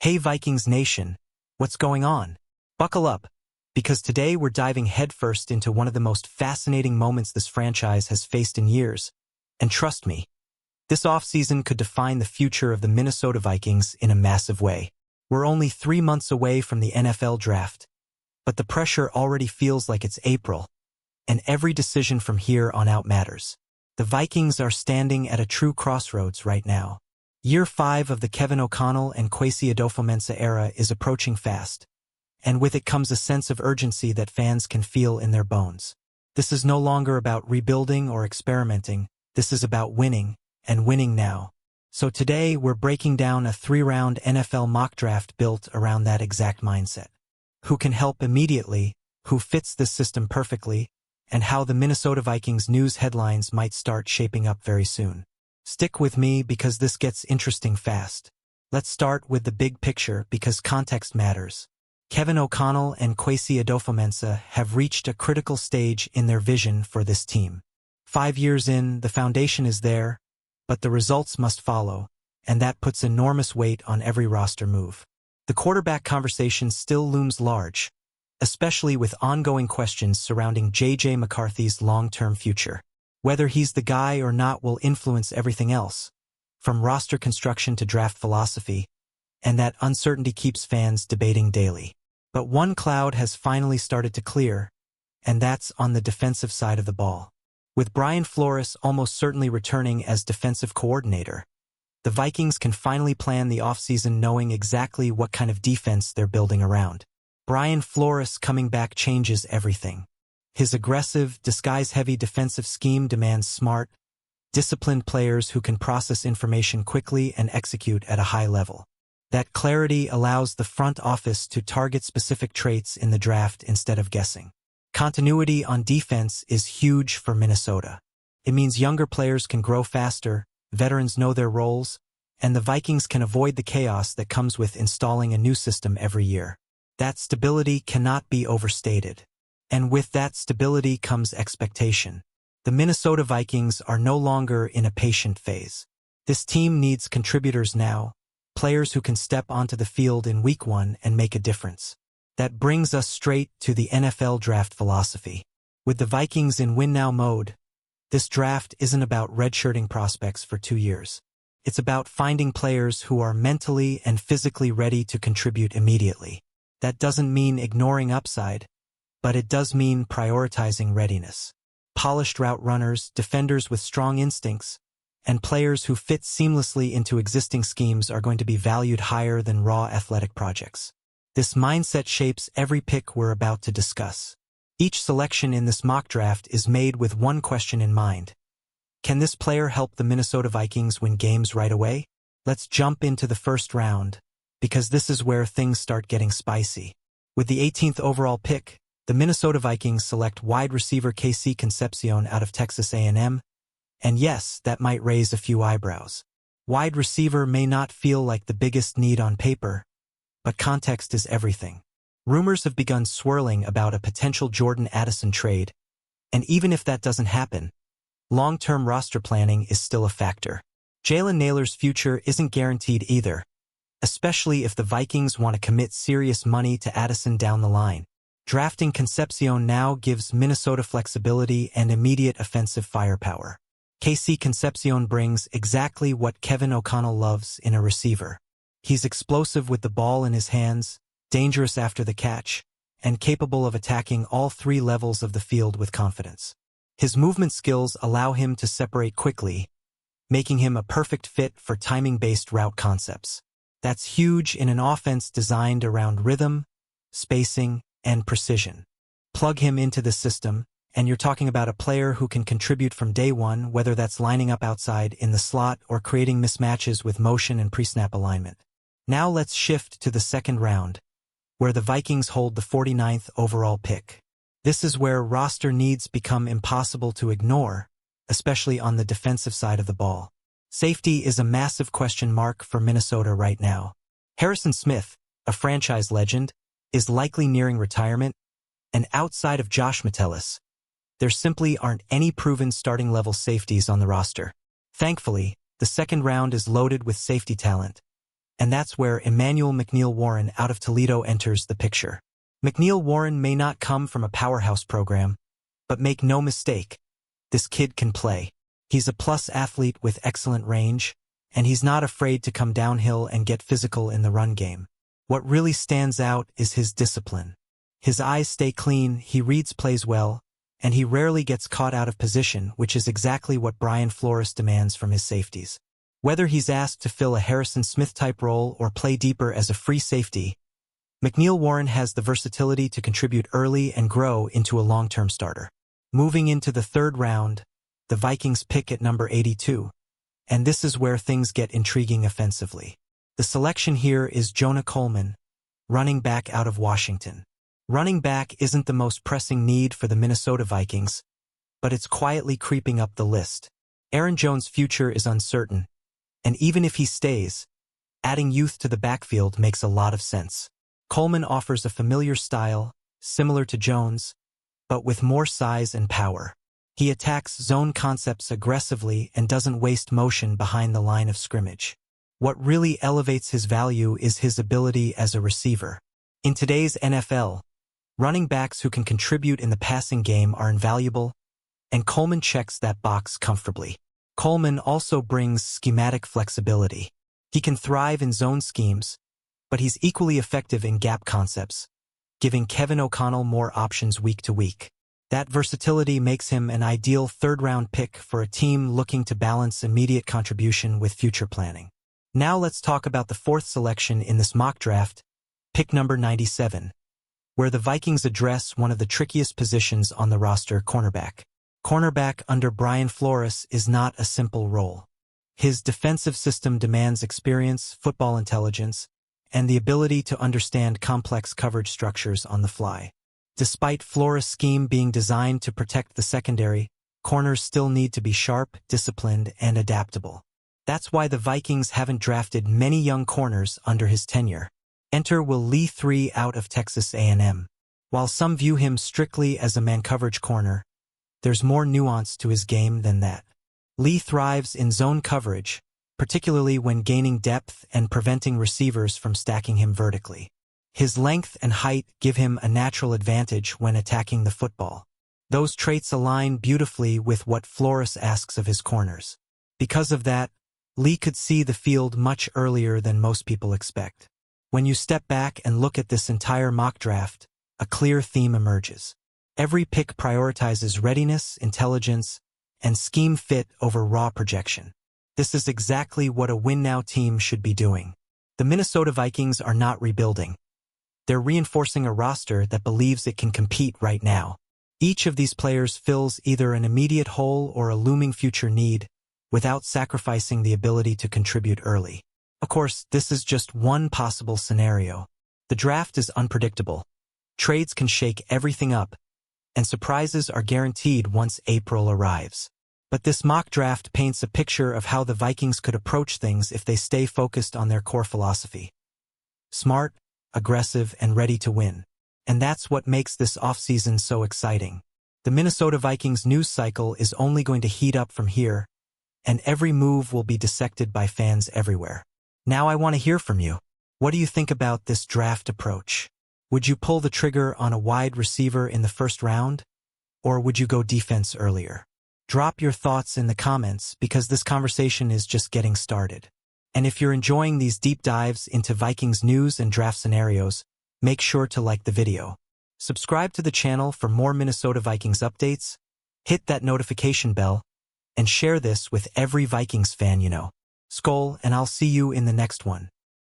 Hey Vikings Nation, what's going on? Buckle up, because today we're diving headfirst into one of the most fascinating moments this franchise has faced in years. And trust me, this offseason could define the future of the Minnesota Vikings in a massive way. We're only 3 months away from the NFL draft, but the pressure already feels like it's April, and every decision from here on out matters. The Vikings are standing at a true crossroads right now. Year 5 of the Kevin O'Connell and Kwesi Adofo-Mensah era is approaching fast, and with it comes a sense of urgency that fans can feel in their bones. This is no longer about rebuilding or experimenting, this is about winning, and winning now. So today we're breaking down a 3-round NFL mock draft built around that exact mindset. Who can help immediately, who fits this system perfectly, and how the Minnesota Vikings news headlines might start shaping up very soon. Stick with me because this gets interesting fast. Let's start with the big picture because context matters. Kevin O'Connell and Kwesi Adofo-Mensah have reached a critical stage in their vision for this team. 5 years in, the foundation is there, but the results must follow, and that puts enormous weight on every roster move. The quarterback conversation still looms large, especially with ongoing questions surrounding J.J. McCarthy's long-term future. Whether he's the guy or not will influence everything else, from roster construction to draft philosophy, and that uncertainty keeps fans debating daily. But one cloud has finally started to clear, and that's on the defensive side of the ball. With Brian Flores almost certainly returning as defensive coordinator, the Vikings can finally plan the offseason knowing exactly what kind of defense they're building around. Brian Flores coming back changes everything. His aggressive, disguise-heavy defensive scheme demands smart, disciplined players who can process information quickly and execute at a high level. That clarity allows the front office to target specific traits in the draft instead of guessing. Continuity on defense is huge for Minnesota. It means younger players can grow faster, veterans know their roles, and the Vikings can avoid the chaos that comes with installing a new system every year. That stability cannot be overstated. And with that stability comes expectation. The Minnesota Vikings are no longer in a patient phase. This team needs contributors now, players who can step onto the field in week 1 and make a difference. That brings us straight to the NFL draft philosophy. With the Vikings in win-now mode, this draft isn't about redshirting prospects for 2 years. It's about finding players who are mentally and physically ready to contribute immediately. That doesn't mean ignoring upside, but it does mean prioritizing readiness. Polished route runners, defenders with strong instincts, and players who fit seamlessly into existing schemes are going to be valued higher than raw athletic projects. This mindset shapes every pick we're about to discuss. Each selection in this mock draft is made with one question in mind. Can this player help the Minnesota Vikings win games right away? Let's jump into the first round, because this is where things start getting spicy. With the 18th overall pick, the Minnesota Vikings select wide receiver KC Concepcion out of Texas A&M, and yes, that might raise a few eyebrows. Wide receiver may not feel like the biggest need on paper, but context is everything. Rumors have begun swirling about a potential Jordan Addison trade, and even if that doesn't happen, long-term roster planning is still a factor. Jalen Nailor's future isn't guaranteed either, especially if the Vikings want to commit serious money to Addison down the line. Drafting Concepcion now gives Minnesota flexibility and immediate offensive firepower. KC Concepcion brings exactly what Kevin O'Connell loves in a receiver. He's explosive with the ball in his hands, dangerous after the catch, and capable of attacking all 3 levels of the field with confidence. His movement skills allow him to separate quickly, making him a perfect fit for timing-based route concepts. That's huge in an offense designed around rhythm, spacing, and precision. Plug him into the system, and you're talking about a player who can contribute from day one, whether that's lining up outside in the slot or creating mismatches with motion and pre-snap alignment. Now let's shift to the second round, where the Vikings hold the 49th overall pick. This is where roster needs become impossible to ignore, especially on the defensive side of the ball. Safety is a massive question mark for Minnesota right now. Harrison Smith, a franchise legend, is likely nearing retirement, and outside of Josh Metellus, there simply aren't any proven starting-level safeties on the roster. Thankfully, the second round is loaded with safety talent, And that's where Emmanuel McNeil Warren out of Toledo enters the picture. McNeil Warren may not come from a powerhouse program, but make no mistake, this kid can play. He's a plus athlete with excellent range, and he's not afraid to come downhill and get physical in the run game. What really stands out is his discipline. His eyes stay clean, he reads plays well, and he rarely gets caught out of position, which is exactly what Brian Flores demands from his safeties. Whether he's asked to fill a Harrison Smith-type role or play deeper as a free safety, McNeil Warren has the versatility to contribute early and grow into a long-term starter. Moving into the third round, the Vikings pick at number 82, and this is where things get intriguing offensively. The selection here is Jonah Coleman, running back out of Washington. Running back isn't the most pressing need for the Minnesota Vikings, but it's quietly creeping up the list. Aaron Jones' future is uncertain, and even if he stays, adding youth to the backfield makes a lot of sense. Coleman offers a familiar style, similar to Jones, but with more size and power. He attacks zone concepts aggressively and doesn't waste motion behind the line of scrimmage. What really elevates his value is his ability as a receiver. In today's NFL, running backs who can contribute in the passing game are invaluable, and Coleman checks that box comfortably. Coleman also brings schematic flexibility. He can thrive in zone schemes, but he's equally effective in gap concepts, giving Kevin O'Connell more options week to week. That versatility makes him an ideal third-round pick for a team looking to balance immediate contribution with future planning. Now let's talk about the fourth selection in this mock draft, pick number 97, where the Vikings address one of the trickiest positions on the roster, cornerback. Cornerback under Brian Flores is not a simple role. His defensive system demands experience, football intelligence, and the ability to understand complex coverage structures on the fly. Despite Flores' scheme being designed to protect the secondary, corners still need to be sharp, disciplined, and adaptable. That's why the Vikings haven't drafted many young corners under his tenure. Enter Will Lee III out of Texas A&M. While some view him strictly as a man-coverage corner, there's more nuance to his game than that. Lee thrives in zone coverage, particularly when gaining depth and preventing receivers from stacking him vertically. His length and height give him a natural advantage when attacking the football. Those traits align beautifully with what Flores asks of his corners. Because of that, Lee could see the field much earlier than most people expect. When you step back and look at this entire mock draft, a clear theme emerges. Every pick prioritizes readiness, intelligence, and scheme fit over raw projection. This is exactly what a win-now team should be doing. The Minnesota Vikings are not rebuilding. They're reinforcing a roster that believes it can compete right now. Each of these players fills either an immediate hole or a looming future need, without sacrificing the ability to contribute early. Of course, this is just one possible scenario. The draft is unpredictable. Trades can shake everything up, and surprises are guaranteed once April arrives. But this mock draft paints a picture of how the Vikings could approach things if they stay focused on their core philosophy. Smart, aggressive, and ready to win. And that's what makes this offseason so exciting. The Minnesota Vikings news cycle is only going to heat up from here, and every move will be dissected by fans everywhere. Now I want to hear from you. What do you think about this draft approach? Would you pull the trigger on a wide receiver in the first round? Or would you go defense earlier? Drop your thoughts in the comments because this conversation is just getting started. And if you're enjoying these deep dives into Vikings news and draft scenarios, make sure to like the video. Subscribe to the channel for more Minnesota Vikings updates, hit that notification bell, and share this with every Vikings fan you know. Skol, and I'll see you in the next one.